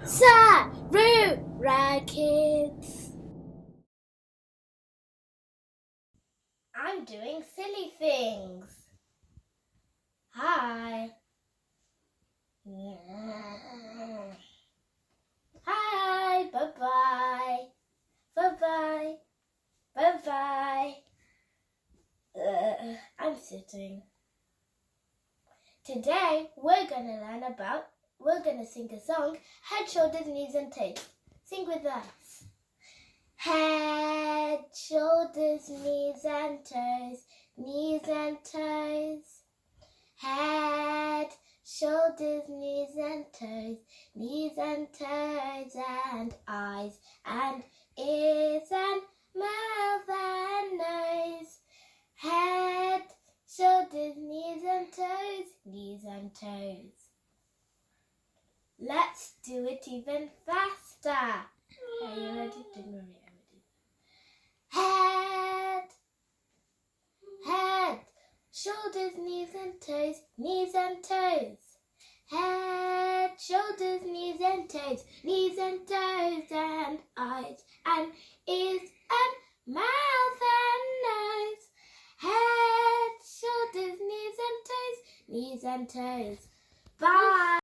SARURA kids. I'm doing silly things. Hi. Hi. Bye-bye. Bye-bye. Bye-bye. I'm sitting. Today we're gonna sing a song, Head, Shoulders, Knees and Toes. Sing with us. Head, shoulders, knees and toes, knees and toes. Head, shoulders, knees and toes, knees and toes, and eyes and ears and mouth and nose. Head, shoulders, knees and toes, knees and toes. Let's do it even faster. Are you ready? Don't worry, I'm ready. Head, head, shoulders, knees and toes, knees and toes. Head, shoulders, knees and toes, knees and toes, and eyes and ears and mouth and nose. Head, shoulders, knees and toes, knees and toes. Bye.